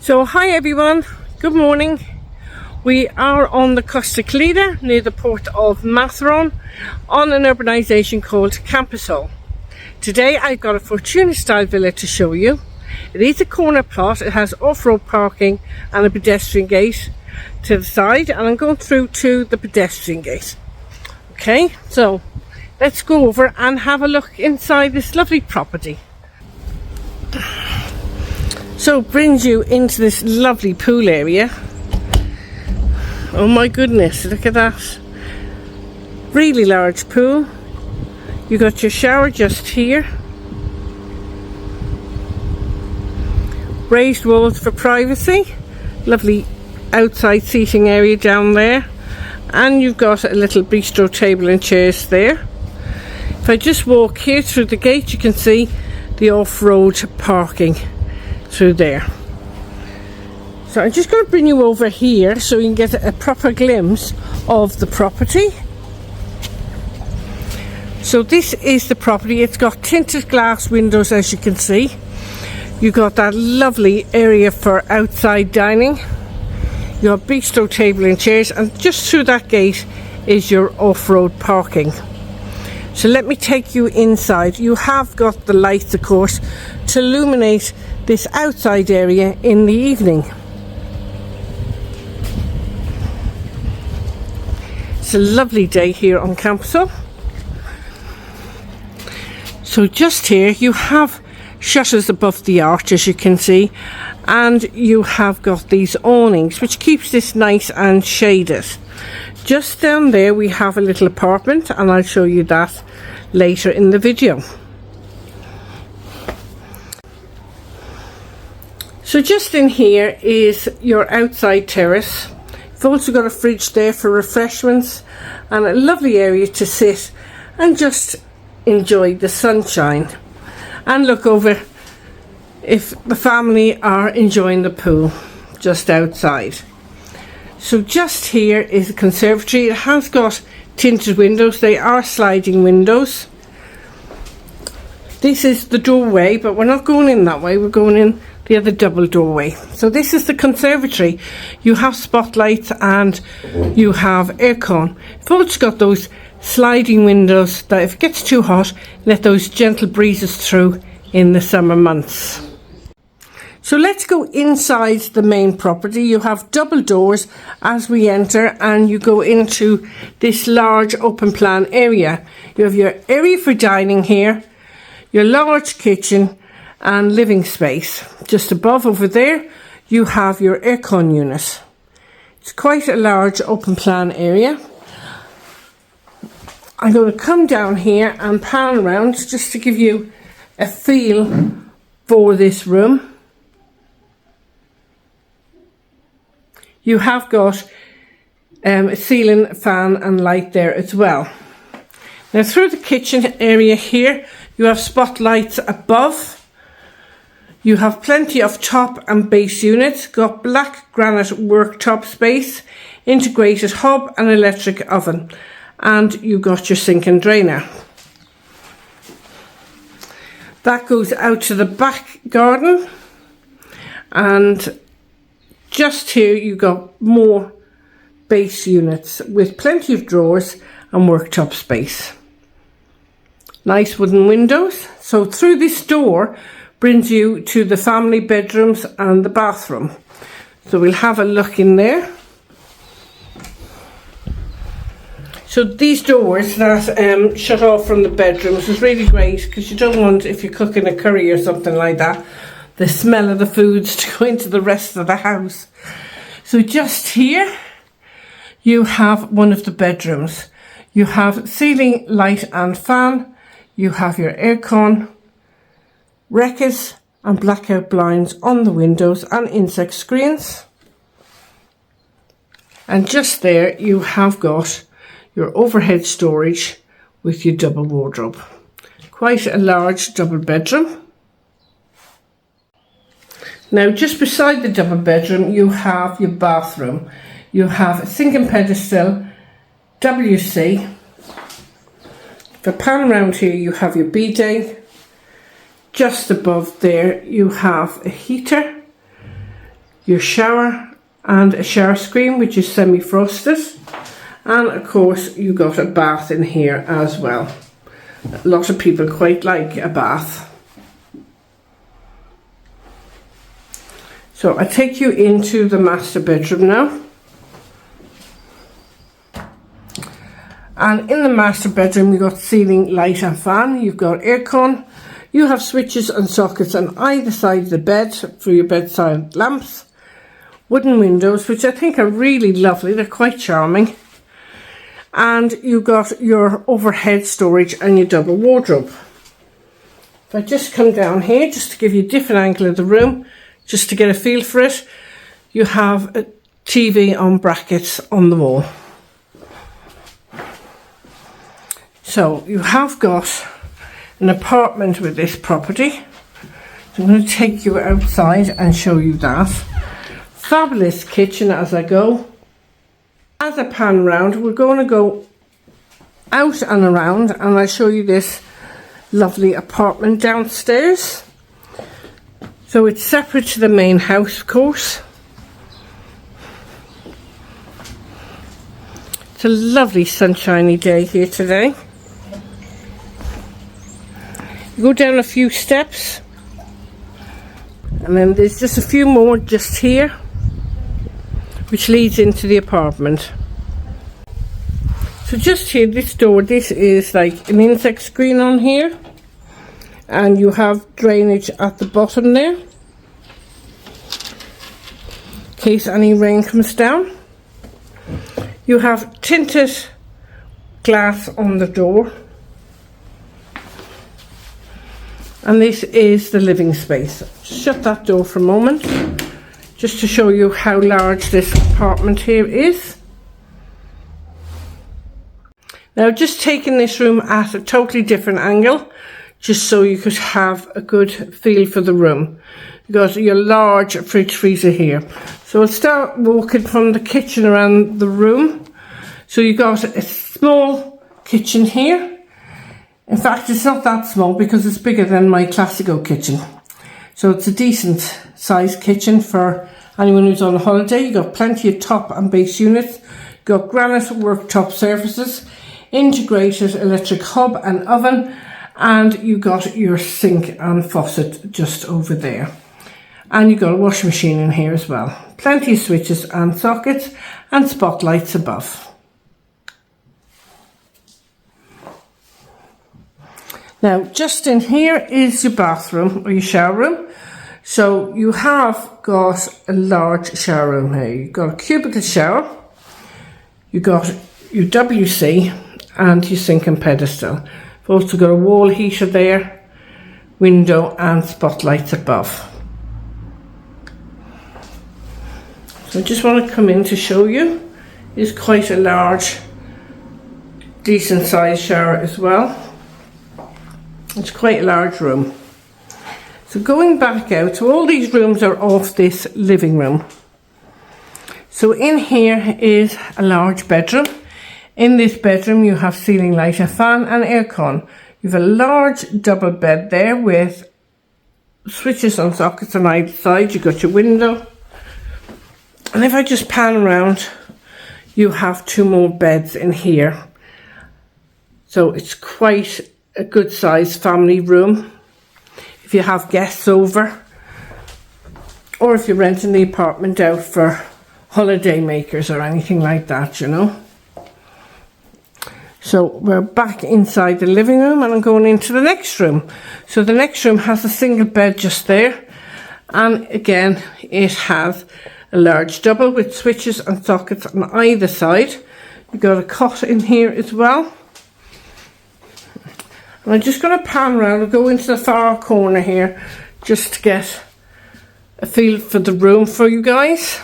So hi everyone, good morning. We are on the Costa.Calida near the port of Matheron on an urbanisation called Campusol. Today I've got a Fortuna Style Villa to show you. It is a corner plot, it has off-road parking and a pedestrian gate to the side, and I'm going through to the pedestrian gate. Okay, so let's go over and have a look inside this lovely property. So it brings you into this lovely pool area. Oh my goodness, look at that. Really large pool. You got your shower just here. Raised walls for privacy. Lovely outside seating area down there. And you've got a little bistro table and chairs there. If I just walk here through the gate, you can see the off-road parking through there. So I'm just going to bring you over here so you can get a proper glimpse of the property. So this is the property. It's got tinted glass windows, as you can see. You've got that lovely area for outside dining. Your bistro table and chairs, and just through that gate is your off-road parking. So let me take you inside. You have got the lights, of course, to illuminate this outside area in the evening. It's a lovely day here on Campusol. So just here you have shutters above the arch, as you can see, and you have got these awnings which keeps this nice and shaded. Just down there we have a little apartment, and I'll show you that later in the video. So just in here is your outside terrace. You've also got a fridge there for refreshments and a lovely area to sit and just enjoy the sunshine and look over if the family are enjoying the pool just outside. So just here is a conservatory. It has got tinted windows. They are sliding windows. This is the doorway, but we're not going in that way, we're going in the other double doorway. So this is the conservatory. You have spotlights and you have aircon. You've also got those sliding windows that if it gets too hot, let those gentle breezes through in the summer months. So let's go inside the main property. You have double doors as we enter, and you go into this large open plan area. You have your area for dining here, your large kitchen and living space. Just above over there you have your aircon unit. It's quite a large open plan area. I'm going to come down here and pan around just to give you a feel for this room. You have got a ceiling fan and light there as well. Now through the kitchen area here you have spotlights above. You have plenty of top and base units, got black granite worktop space, integrated hob and electric oven, and you got your sink and drainer. That goes out to the back garden, and just here you got more base units with plenty of drawers and worktop space. Nice wooden windows. So through this door brings you to the family bedrooms and the bathroom. So we'll have a look in there. So these doors that shut off from the bedrooms is really great, because you don't want, if you're cooking a curry or something like that, the smell of the foods to go into the rest of the house. So just here you have one of the bedrooms. You have ceiling light and fan. You have your aircon, reccas and blackout blinds on the windows and insect screens. And just there you have got your overhead storage with your double wardrobe. Quite a large double bedroom. Now just beside the double bedroom you have your bathroom. You have a sink and pedestal, WC. If I pan around here you have your bidet. Just above there you have a heater. your shower and a shower screen, which is semi-frosted. And of course you got a bath in here as well. A lot of people quite like a bath. So I take you into the master bedroom now. And in the master bedroom you've got ceiling light and fan, you've got aircon, you have switches and sockets on either side of the bed for your bedside lamps, wooden windows which I think are really lovely, they're quite charming, and you've got your overhead storage and your double wardrobe. If I just come down here just to give you a different angle of the room, just to get a feel for it, you have a TV on brackets on the wall. So you have got an apartment with this property. So I'm going to take you outside and show you that. Fabulous kitchen as I go. As I pan around, we're going to go out and around and I'll show you this lovely apartment downstairs. So it's separate to the main house, of course. It's a lovely sunshiny day here today. You go down a few steps and then there's just a few more just here which leads into the apartment. So just here, this door, this is like an insect screen on here and you have drainage at the bottom there in case any rain comes down. You have tinted glass on the door. And this is the living space. Shut that door for a moment, just to show you how large this apartment here is. Now just taking this room at a totally different angle, just so you could have a good feel for the room. You've got your large fridge freezer here. So we'll start walking from the kitchen around the room. So you've got a small kitchen here. In fact, it's not that small because it's bigger than my Classico kitchen. So it's a decent sized kitchen for anyone who's on holiday. You've got plenty of top and base units. You've got granite worktop surfaces, integrated electric hob and oven, and you've got your sink and faucet just over there. And you've got a washing machine in here as well. Plenty of switches and sockets and spotlights above. Now, just in here is your bathroom or your shower room. So you have got a large shower room here. You've got a cubicle shower, you've got your WC and your sink and pedestal. You've also got a wall heater there, window and spotlights above. So I just want to come in to show you. It's quite a large, decent sized shower as well. It's quite a large room. So going back out, so all these rooms are off this living room. So in here is a large bedroom. In this bedroom you have ceiling light, a fan and aircon. You have a large double bed there with switches and sockets on either side. You've got your window. And if I just pan around, you have two more beds in here. So it's quite a good sized family room if you have guests over, or if you're renting the apartment out for holiday makers or anything like that, you know. So we're back inside the living room and I'm going into the next room. So the next room has a single bed just there, and again it has a large double with switches and sockets on either side. You've got a cot in here as well. And I'm just going to pan around and go into the far corner here just to get a feel for the room for you guys.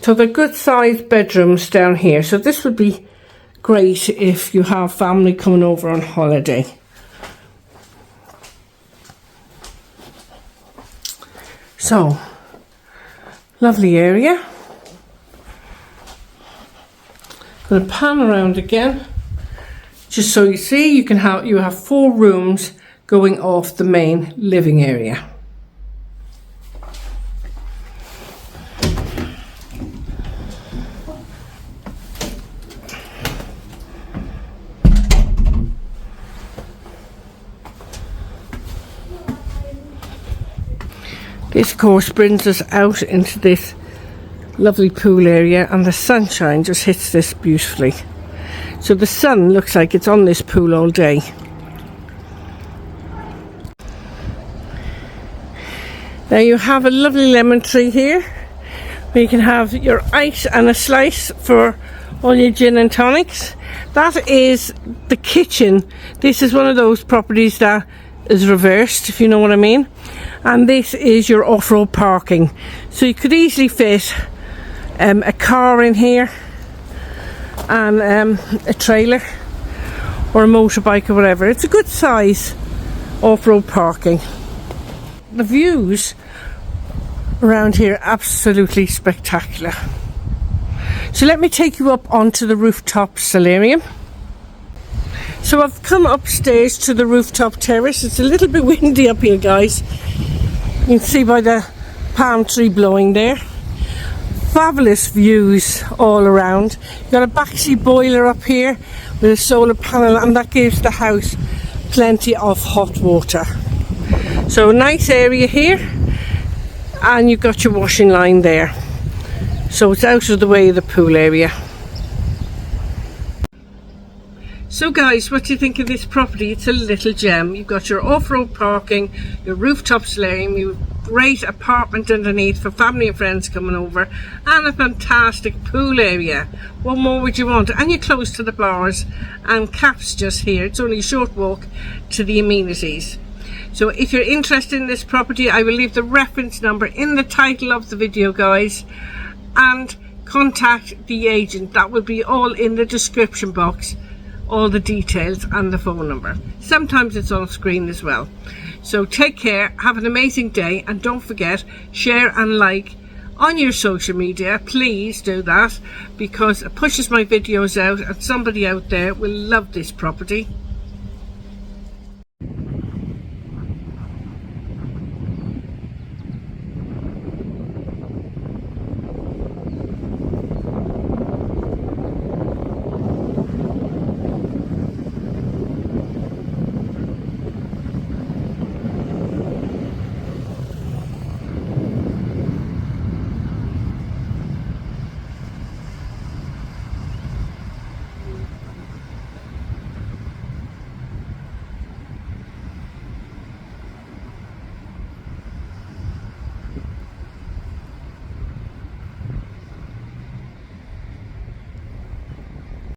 So they're good sized bedrooms down here. So this would be great if you have family coming over on holiday. So, lovely area. I'm going to pan around again. Just so you see, you have 4 rooms going off the main living area. This of course brings us out into this lovely pool area, and the sunshine just hits this beautifully. So the sun looks like it's on this pool all day. Now you have a lovely lemon tree here where you can have your ice and a slice for all your gin and tonics. That is the kitchen. This is one of those properties that is reversed, if you know what I mean. And this is your off-road parking. So you could easily fit a car in here and a trailer or a motorbike or whatever. It's a good size off-road parking. The views around here absolutely spectacular. So let me take you up onto the rooftop solarium. So I've come upstairs to the rooftop terrace. It's a little bit windy up here, guys. You can see by the palm tree blowing there. Fabulous views all around. You've got a backseat boiler up here with a solar panel, and that gives the house plenty of hot water. So nice area here, and you've got your washing line there. So it's out of the way of the pool area. So guys, what do you think of this property? It's a little gem. You've got your off-road parking, your rooftop solarium, your great apartment underneath for family and friends coming over, and a fantastic pool area. What more would you want? And you're close to the bars and Caps just here. It's only a short walk to the amenities. So if you're interested in this property, I will leave the reference number in the title of the video, guys, and contact the agent. That will be all in the description box, all the details and the phone number. Sometimes it's on screen as well. So take care, have an amazing day, and don't forget, share and like on your social media. Please do that, because it pushes my videos out and somebody out there will love this property.